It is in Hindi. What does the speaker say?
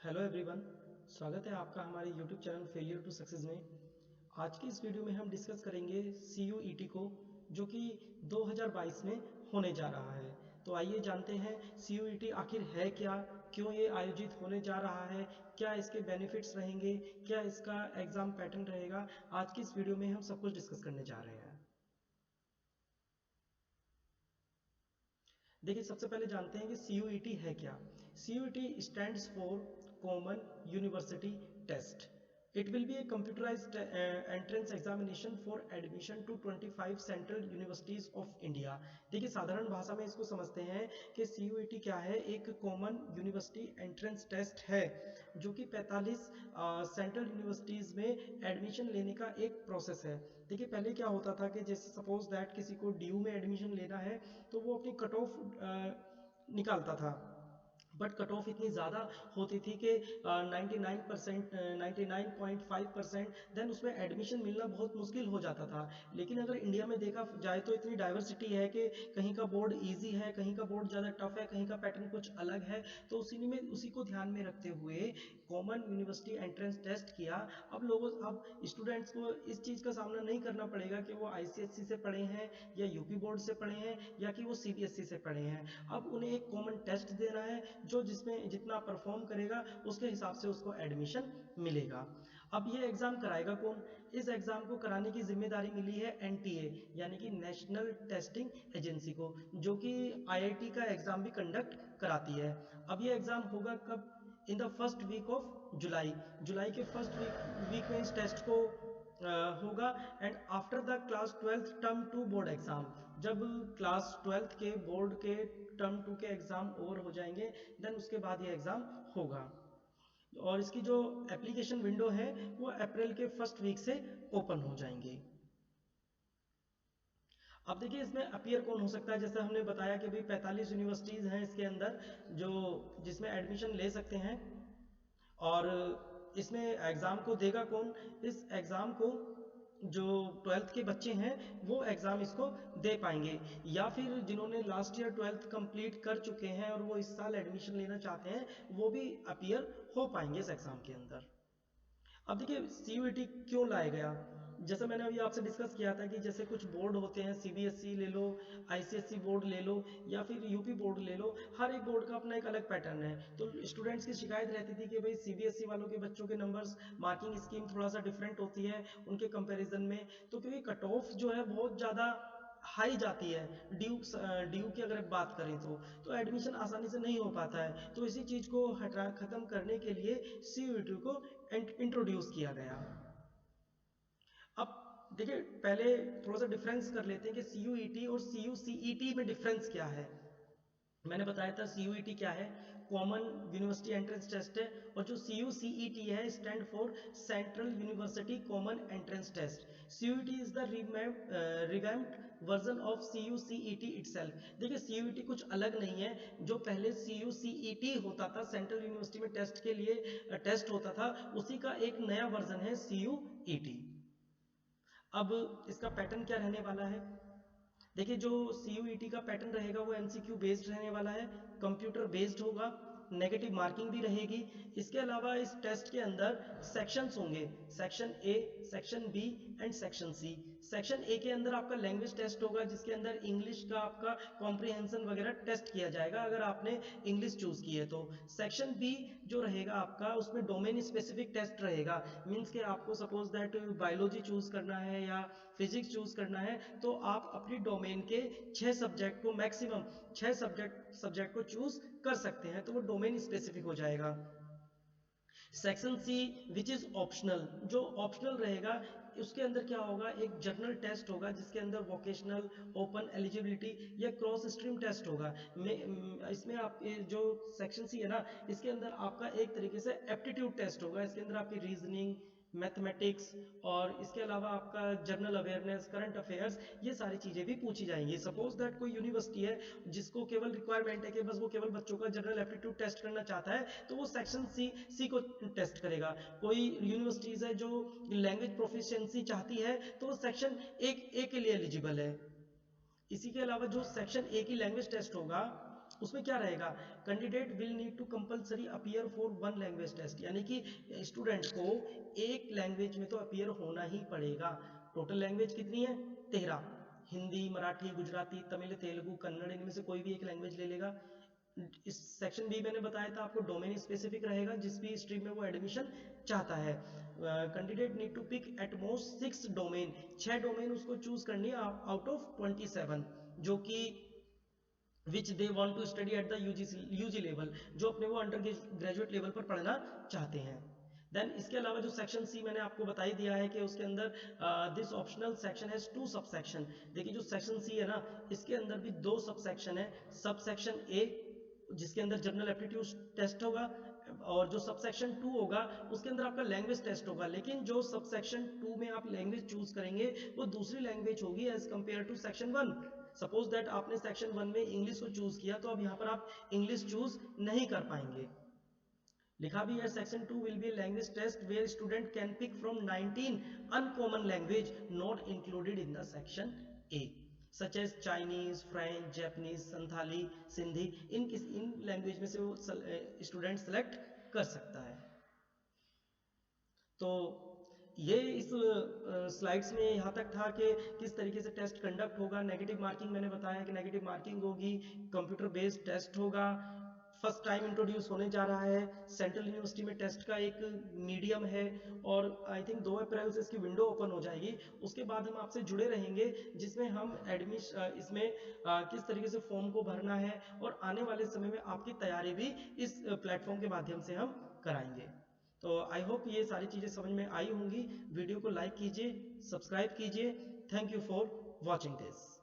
हेलो एवरीवन, स्वागत है आपका हमारे YouTube channel failure to success में। आज की इस वीडियो में हम डिस्कस करेंगे CUET को, जो कि 2022 में होने जा रहा है। तो आइए जानते हैं CUET आखिर है क्या, क्यों ये आयोजित होने जा रहा है, क्या इसके बेनिफिट्स रहेंगे, क्या इसका एग्ज़ाम पैटर्न रहेगा। आज की इस वीडियो में हम सब कुछ डिस्कस करने जा रहे हैं। देखिए, सबसे पहले जानते हैं कि CUET है क्या। CUET stands for common university test. It will be a computerised entrance examination for admission to 25 central universities of India. देखिए, साधारण भाषा में इसको समझते हैं कि CUET क्या है। एक कॉमन यूनिवर्सिटी एंट्रेंस टेस्ट है जो कि 45 सेंट्रल यूनिवर्सिटीज में एडमिशन लेने का एक प्रोसेस है। देखिए, पहले क्या होता था कि जैसे सपोज दैट किसी को DU में एडमिशन लेना है तो वो अपनी कट ऑफ निकालता था, बट कट ऑफ इतनी ज़्यादा होती थी कि 99%, 99.5%, देन उसमें एडमिशन मिलना बहुत मुश्किल हो जाता था। लेकिन अगर इंडिया में देखा जाए तो इतनी डाइवर्सिटी है कि कहीं का बोर्ड इजी है, कहीं का बोर्ड ज़्यादा टफ है, कहीं का पैटर्न कुछ अलग है। तो उसी को ध्यान में रखते हुए कॉमन यूनिवर्सिटी एंट्रेंस टेस्ट किया। अब स्टूडेंट्स को इस चीज़ का सामना नहीं करना पड़ेगा कि वो ICSE से पढ़े हैं या UP बोर्ड से पढ़े हैं या कि वो CBSE से पढ़े हैं। अब उन्हें एक कॉमन टेस्ट देना है जो जिसमें जितना परफॉर्म करेगा उसके हिसाब से उसको एडमिशन मिलेगा। अब ये एग्ज़ाम कराएगा कौन? इस एग्ज़ाम को कराने की जिम्मेदारी मिली है NTA यानी कि नेशनल टेस्टिंग एजेंसी को, जो कि IIT का एग्ज़ाम भी कंडक्ट कराती है। अब ये एग्ज़ाम होगा कब? In the first week of July के फर्स्ट वीक में इस टेस्ट को होगा। And after the class 12th term 2 board exam, जब क्लास 12th के बोर्ड के टर्म 2 के एग्जाम ओवर हो जाएंगे, देन उसके बाद ये एग्जाम होगा। और इसकी जो एप्लीकेशन विंडो है वो अप्रैल के फर्स्ट वीक से ओपन हो जाएंगे। अब देखिए, इसमें अपीयर कौन हो सकता है। जैसे हमने बताया कि भाई 45 यूनिवर्सिटीज़ हैं इसके अंदर जो जिसमें एडमिशन ले सकते हैं। और इसमें एग्ज़ाम को देगा कौन? इस एग्ज़ाम को जो 12th के बच्चे हैं वो एग्ज़ाम इसको दे पाएंगे, या फिर जिन्होंने लास्ट ईयर 12th कंप्लीट कर चुके हैं और वो इस साल एडमिशन लेना चाहते हैं वो भी अपीयर हो पाएंगे इस एग्ज़ाम के अंदर। अब देखिए, CUET क्यों लाया गया। जैसे मैंने अभी आपसे डिस्कस किया था कि जैसे कुछ बोर्ड होते हैं, CBSE ले लो, ICSE बोर्ड ले लो या फिर UP बोर्ड ले लो, हर एक बोर्ड का अपना एक अलग पैटर्न है। तो स्टूडेंट्स की शिकायत रहती थी कि भाई CBSE वालों के बच्चों के नंबर्स, मार्किंग स्कीम थोड़ा सा डिफरेंट होती है उनके कंपेरिजन में। तो क्योंकि कट ऑफ जो है बहुत ज़्यादा हाई जाती है, ड्यू की अगर बात करें तो एडमिशन आसानी से नहीं हो पाता है। तो इसी चीज़ को खत्म करने के लिए CUET को इंट्रोड्यूस किया गया। अब देखिए, पहले थोड़ा सा डिफरेंस कर लेते हैं कि CUET और CUCET में डिफरेंस क्या है। मैंने बताया था CUET क्या है, कॉमन यूनिवर्सिटी एंट्रेंस टेस्ट है, और जो CUCET है stand for central university common entrance test. CUET is the revamped version of CUCET itself. देखिए, CUET कुछ अलग नहीं है। जो पहले CUCET होता था, सेंट्रल यूनिवर्सिटी में टेस्ट के लिए टेस्ट होता था, उसी का एक नया वर्जन है CUET। अब इसका पैटर्न क्या रहने वाला है? देखिए, जो CUET का पैटर्न रहेगा वो MCQ बेस्ड रहने वाला है, कंप्यूटर बेस्ड होगा, नेगेटिव मार्किंग भी रहेगी। इसके अलावा इस टेस्ट के अंदर सेक्शंस होंगे, section A, section B and section C। Section A के अंदर आपका लैंग्वेज टेस्ट होगा, जिसके अंदर इंग्लिश का आपका कॉम्प्रिहेंशन वगैरह टेस्ट किया जाएगा अगर आपने इंग्लिश चूज की है तो। सेक्शन B जो रहेगा आपका, उसमें डोमेन स्पेसिफिक टेस्ट रहेगा। मीन्स कि आपको सपोज दैट बायोलॉजी चूज करना है या फिजिक्स चूज करना है तो आप अपनी डोमेन के 6 सब्जेक्ट को, मैक्सिमम 6 सब्जेक्ट को चूज कर सकते हैं, तो वो डोमेन स्पेसिफिक हो जाएगा। Section C which is optional, जो ऑप्शनल रहेगा उसके अंदर क्या होगा, एक जनरल टेस्ट होगा जिसके अंदर वोकेशनल, ओपन एलिजिबिलिटी या क्रॉस स्ट्रीम टेस्ट होगा। इसमें आप जो सेक्शन C है ना, इसके अंदर आपका एक तरीके से एप्टीट्यूड टेस्ट होगा। इसके अंदर आपकी रीजनिंग, मैथमेटिक्स और इसके अलावा आपका जनरल अवेयरनेस, करंट अफेयर्स, ये सारी चीज़ें भी पूछी जाएंगी। सपोज दैट कोई यूनिवर्सिटी है जिसको केवल रिक्वायरमेंट है कि बस वो केवल बच्चों का जनरल एप्टीट्यूड टेस्ट करना चाहता है, तो वो सेक्शन सी को टेस्ट करेगा। कोई यूनिवर्सिटीज है जो लैंग्वेज प्रोफिशिएंसी चाहती है तो वो सेक्शन ए के लिए एलिजिबल है। इसी के अलावा जो सेक्शन A की लैंग्वेज टेस्ट होगा उसमें क्या रहेगा, candidate will need to compulsory appear for one language test, यानी कि स्टूडेंट को एक लैंग्वेज में तो अपीयर होना ही पड़ेगा। टोटल लैंग्वेज कितनी है, 13, हिंदी, मराठी, गुजराती, तमिल, तेलुगु, कन्नड़, इनमें से कोई भी एक लैंग्वेज ले लेगा। इस सेक्शन बी मैंने बताया था आपको डोमेन स्पेसिफिक रहेगा, जिस भी स्ट्रीम में वो एडमिशन चाहता है। Candidate need to pick at most 6 domain, 6 domain उसको चूज करनी है आउट ऑफ 27, जो कि which they want to study at the UG level, जो अपने वो अंडर ग्रेजुएट लेवल पर पढ़ना चाहते हैं। देन इसके अलावा जो सेक्शन सी मैंने आपको बता ही दिया है कि उसके अंदर this optional section has 2 sub section. देखिए जो सेक्शन सी है ना, इसके अंदर भी 2 सब सेक्शन है। सब सेक्शन ए जिसके अंदर जनरल एप्टीट्यूड टेस्ट होगा, और जो सब सेक्शन 2 होगा उसके अंदर आपका लैंग्वेज टेस्ट होगा। लेकिन जो सब सेक्शन 2 में आप लैंग्वेज चूज करेंगे वो दूसरी लैंग्वेज होगी as compare to section 1। Suppose that आपने सेक्शन 1 में इंग्लिश को चूज किया, तो अब यहाँ पर आप इंग्लिश चूज नहीं कर पाएंगे। लिखा भी है section 2 will be language test where student can pick from 19 uncommon language not included in the section A, such as Chinese, French, Japanese, Santhali, Sindhi. इन लैंग्वेज में से वो स्टूडेंट सेलेक्ट कर सकता है। तो ये इस स्लाइड्स में यहाँ तक था कि किस तरीके से टेस्ट कंडक्ट होगा। नेगेटिव मार्किंग मैंने बताया कि नेगेटिव मार्किंग होगी, कंप्यूटर बेस्ड टेस्ट होगा, फर्स्ट टाइम इंट्रोड्यूस होने जा रहा है। सेंट्रल यूनिवर्सिटी में टेस्ट का एक मीडियम है, और आई थिंक 2 अप्रैल से इसकी विंडो ओपन हो जाएगी। उसके बाद हम आपसे जुड़े रहेंगे, जिसमें हम इसमें किस तरीके से फॉर्म को भरना है, और आने वाले समय में आपकी तैयारी भी इस प्लेटफॉर्म के माध्यम से हम कराएंगे। तो आई होप ये सारी चीज़ें समझ में आई होंगी। वीडियो को लाइक कीजिए, सब्सक्राइब कीजिए। Thank you for watching this.